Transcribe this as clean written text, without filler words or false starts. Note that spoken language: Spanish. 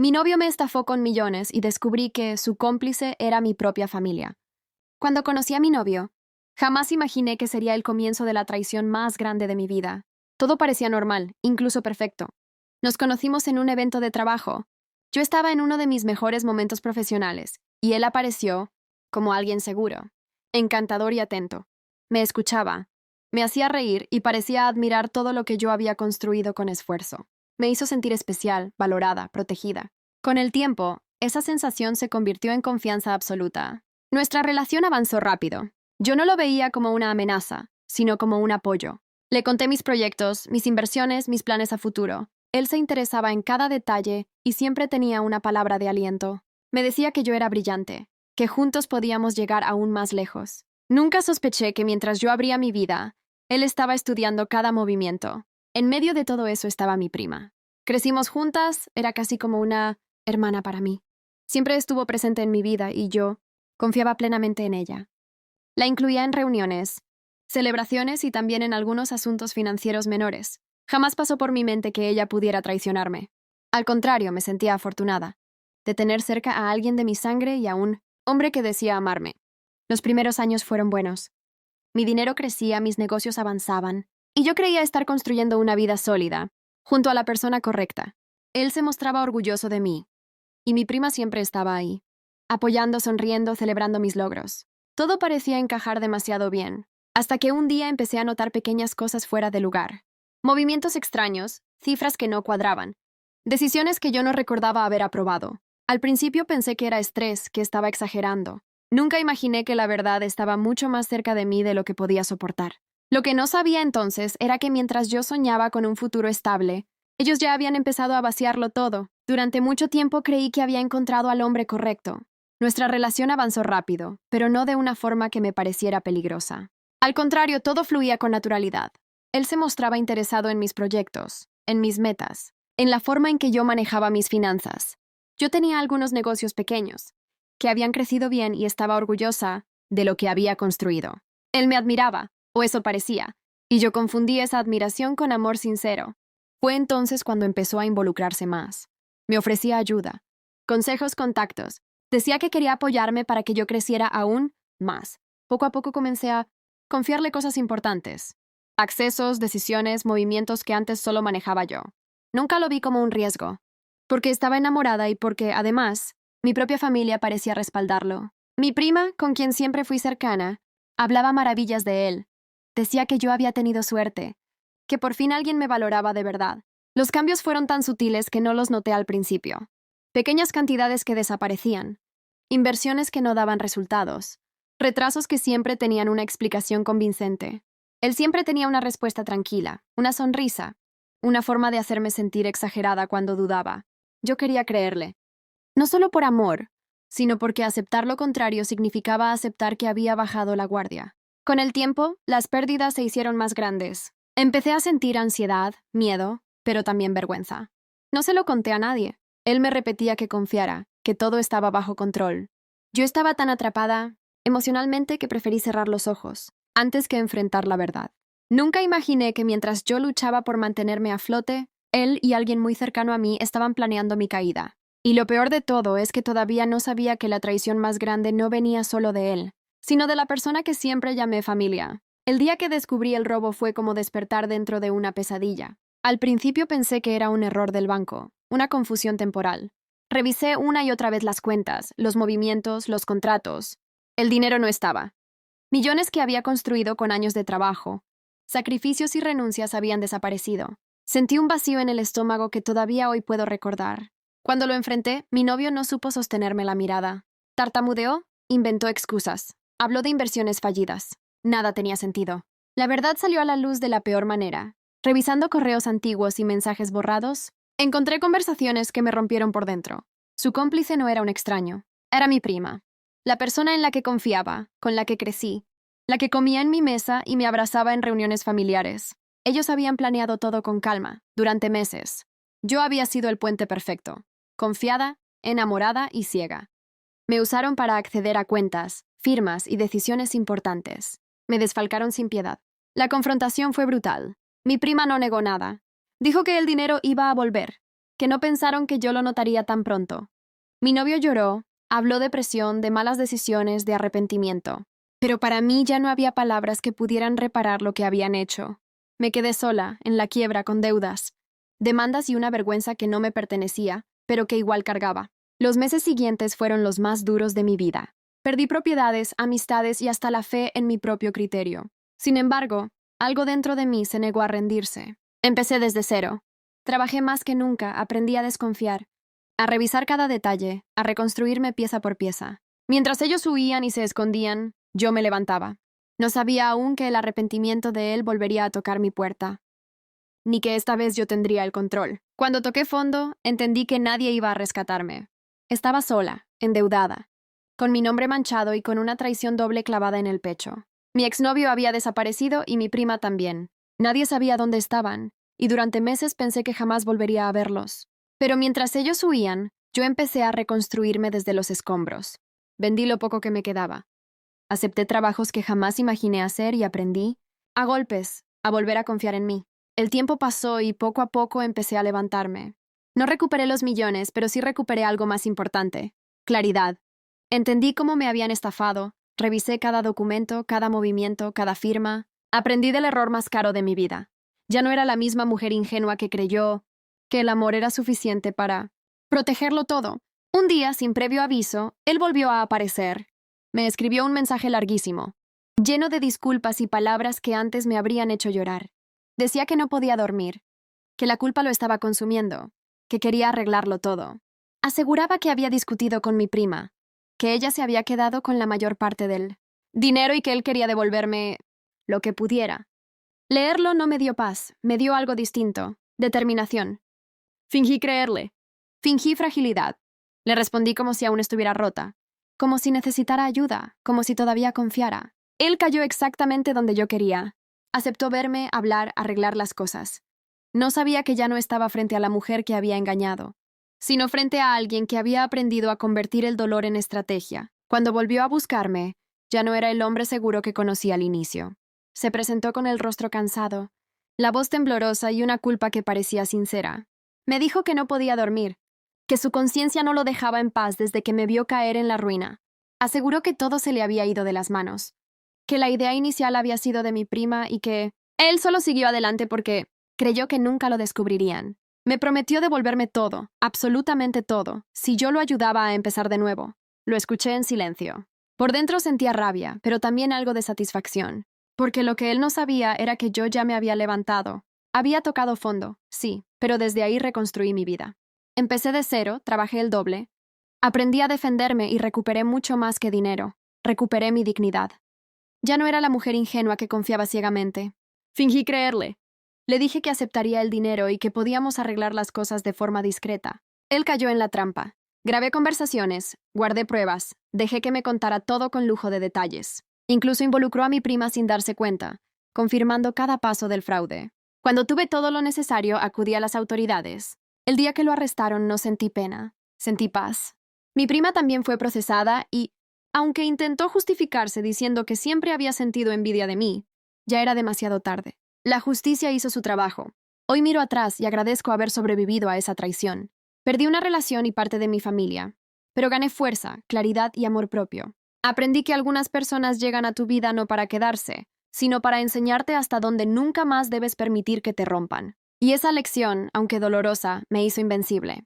Mi novio me estafó con millones y descubrí que su cómplice era mi propia familia. Cuando conocí a mi novio, jamás imaginé que sería el comienzo de la traición más grande de mi vida. Todo parecía normal, incluso perfecto. Nos conocimos en un evento de trabajo. Yo estaba en uno de mis mejores momentos profesionales, y él apareció como alguien seguro, encantador y atento. Me escuchaba, me hacía reír y parecía admirar todo lo que yo había construido con esfuerzo. Me hizo sentir especial, valorada, protegida. Con el tiempo, esa sensación se convirtió en confianza absoluta. Nuestra relación avanzó rápido. Yo no lo veía como una amenaza, sino como un apoyo. Le conté mis proyectos, mis inversiones, mis planes a futuro. Él se interesaba en cada detalle y siempre tenía una palabra de aliento. Me decía que yo era brillante, que juntos podíamos llegar aún más lejos. Nunca sospeché que mientras yo abría mi vida, él estaba estudiando cada movimiento. En medio de todo eso estaba mi prima. Crecimos juntas, era casi como una hermana para mí. Siempre estuvo presente en mi vida y yo confiaba plenamente en ella. La incluía en reuniones, celebraciones y también en algunos asuntos financieros menores. Jamás pasó por mi mente que ella pudiera traicionarme. Al contrario, me sentía afortunada de tener cerca a alguien de mi sangre y a un hombre que decía amarme. Los primeros años fueron buenos. Mi dinero crecía, mis negocios avanzaban, y yo creía estar construyendo una vida sólida, junto a la persona correcta. Él se mostraba orgulloso de mí, y mi prima siempre estaba ahí, apoyando, sonriendo, celebrando mis logros. Todo parecía encajar demasiado bien, hasta que un día empecé a notar pequeñas cosas fuera de lugar. Movimientos extraños, cifras que no cuadraban, decisiones que yo no recordaba haber aprobado. Al principio pensé que era estrés, que estaba exagerando. Nunca imaginé que la verdad estaba mucho más cerca de mí de lo que podía soportar. Lo que no sabía entonces era que mientras yo soñaba con un futuro estable, ellos ya habían empezado a vaciarlo todo. Durante mucho tiempo creí que había encontrado al hombre correcto. Nuestra relación avanzó rápido, pero no de una forma que me pareciera peligrosa. Al contrario, todo fluía con naturalidad. Él se mostraba interesado en mis proyectos, en mis metas, en la forma en que yo manejaba mis finanzas. Yo tenía algunos negocios pequeños, que habían crecido bien y estaba orgullosa de lo que había construido. Él me admiraba, o eso parecía, y yo confundí esa admiración con amor sincero. Fue entonces cuando empezó a involucrarse más. Me ofrecía ayuda, consejos, contactos. Decía que quería apoyarme para que yo creciera aún más. Poco a poco comencé a confiarle cosas importantes. Accesos, decisiones, movimientos que antes solo manejaba yo. Nunca lo vi como un riesgo, porque estaba enamorada y porque, además, mi propia familia parecía respaldarlo. Mi prima, con quien siempre fui cercana, hablaba maravillas de él. Decía que yo había tenido suerte, que por fin alguien me valoraba de verdad. Los cambios fueron tan sutiles que no los noté al principio. Pequeñas cantidades que desaparecían, inversiones que no daban resultados, retrasos que siempre tenían una explicación convincente. Él siempre tenía una respuesta tranquila, una sonrisa, una forma de hacerme sentir exagerada cuando dudaba. Yo quería creerle. No solo por amor, sino porque aceptar lo contrario significaba aceptar que había bajado la guardia. Con el tiempo, las pérdidas se hicieron más grandes. Empecé a sentir ansiedad, miedo, pero también vergüenza. No se lo conté a nadie. Él me repetía que confiara, que todo estaba bajo control. Yo estaba tan atrapada emocionalmente que preferí cerrar los ojos, antes que enfrentar la verdad. Nunca imaginé que mientras yo luchaba por mantenerme a flote, él y alguien muy cercano a mí estaban planeando mi caída. Y lo peor de todo es que todavía no sabía que la traición más grande no venía solo de él, sino de la persona que siempre llamé familia. El día que descubrí el robo fue como despertar dentro de una pesadilla. Al principio pensé que era un error del banco, una confusión temporal. Revisé una y otra vez las cuentas, los movimientos, los contratos. El dinero no estaba. Millones que había construido con años de trabajo, sacrificios y renuncias habían desaparecido. Sentí un vacío en el estómago que todavía hoy puedo recordar. Cuando lo enfrenté, mi novio no supo sostenerme la mirada. Tartamudeó, inventó excusas. Habló de inversiones fallidas. Nada tenía sentido. La verdad salió a la luz de la peor manera. Revisando correos antiguos y mensajes borrados, encontré conversaciones que me rompieron por dentro. Su cómplice no era un extraño. Era mi prima. La persona en la que confiaba, con la que crecí, la que comía en mi mesa y me abrazaba en reuniones familiares. Ellos habían planeado todo con calma, durante meses. Yo había sido el puente perfecto. Confiada, enamorada y ciega. Me usaron para acceder a cuentas, firmas y decisiones importantes. Me desfalcaron sin piedad. La confrontación fue brutal. Mi prima no negó nada. Dijo que el dinero iba a volver, que no pensaron que yo lo notaría tan pronto. Mi novio lloró, habló de presión, de malas decisiones, de arrepentimiento. Pero para mí ya no había palabras que pudieran reparar lo que habían hecho. Me quedé sola, en la quiebra, con deudas, demandas y una vergüenza que no me pertenecía, pero que igual cargaba. Los meses siguientes fueron los más duros de mi vida. Perdí propiedades, amistades y hasta la fe en mi propio criterio. Sin embargo, algo dentro de mí se negó a rendirse. Empecé desde cero. Trabajé más que nunca, aprendí a desconfiar, a revisar cada detalle, a reconstruirme pieza por pieza. Mientras ellos huían y se escondían, yo me levantaba. No sabía aún que el arrepentimiento de él volvería a tocar mi puerta, ni que esta vez yo tendría el control. Cuando toqué fondo, entendí que nadie iba a rescatarme. Estaba sola, endeudada, con mi nombre manchado y con una traición doble clavada en el pecho. Mi exnovio había desaparecido y mi prima también. Nadie sabía dónde estaban, y durante meses pensé que jamás volvería a verlos. Pero mientras ellos huían, yo empecé a reconstruirme desde los escombros. Vendí lo poco que me quedaba. Acepté trabajos que jamás imaginé hacer y aprendí, a golpes, a volver a confiar en mí. El tiempo pasó y poco a poco empecé a levantarme. No recuperé los millones, pero sí recuperé algo más importante: claridad. Entendí cómo me habían estafado, revisé cada documento, cada movimiento, cada firma. Aprendí del error más caro de mi vida. Ya no era la misma mujer ingenua que creyó que el amor era suficiente para protegerlo todo. Un día, sin previo aviso, él volvió a aparecer. Me escribió un mensaje larguísimo, lleno de disculpas y palabras que antes me habrían hecho llorar. Decía que no podía dormir, que la culpa lo estaba consumiendo, que quería arreglarlo todo. Aseguraba que había discutido con mi prima, que ella se había quedado con la mayor parte del dinero y que él quería devolverme lo que pudiera. Leerlo no me dio paz, me dio algo distinto: determinación. Fingí creerle. Fingí fragilidad. Le respondí como si aún estuviera rota, como si necesitara ayuda, como si todavía confiara. Él cayó exactamente donde yo quería. Aceptó verme, hablar, arreglar las cosas. No sabía que ya no estaba frente a la mujer que había engañado, sino frente a alguien que había aprendido a convertir el dolor en estrategia. Cuando volvió a buscarme, ya no era el hombre seguro que conocí al inicio. Se presentó con el rostro cansado, la voz temblorosa y una culpa que parecía sincera. Me dijo que no podía dormir, que su conciencia no lo dejaba en paz desde que me vio caer en la ruina. Aseguró que todo se le había ido de las manos, que la idea inicial había sido de mi prima y que él solo siguió adelante porque creyó que nunca lo descubrirían. Me prometió devolverme todo, absolutamente todo, si yo lo ayudaba a empezar de nuevo. Lo escuché en silencio. Por dentro sentía rabia, pero también algo de satisfacción, porque lo que él no sabía era que yo ya me había levantado. Había tocado fondo, sí, pero desde ahí reconstruí mi vida. Empecé de cero, trabajé el doble, aprendí a defenderme y recuperé mucho más que dinero. Recuperé mi dignidad. Ya no era la mujer ingenua que confiaba ciegamente. Fingí creerle. Le dije que aceptaría el dinero y que podíamos arreglar las cosas de forma discreta. Él cayó en la trampa. Grabé conversaciones, guardé pruebas, dejé que me contara todo con lujo de detalles. Incluso involucró a mi prima sin darse cuenta, confirmando cada paso del fraude. Cuando tuve todo lo necesario, acudí a las autoridades. El día que lo arrestaron no sentí pena, sentí paz. Mi prima también fue procesada y, aunque intentó justificarse diciendo que siempre había sentido envidia de mí, ya era demasiado tarde. La justicia hizo su trabajo. Hoy miro atrás y agradezco haber sobrevivido a esa traición. Perdí una relación y parte de mi familia, pero gané fuerza, claridad y amor propio. Aprendí que algunas personas llegan a tu vida no para quedarse, sino para enseñarte hasta dónde nunca más debes permitir que te rompan. Y esa lección, aunque dolorosa, me hizo invencible.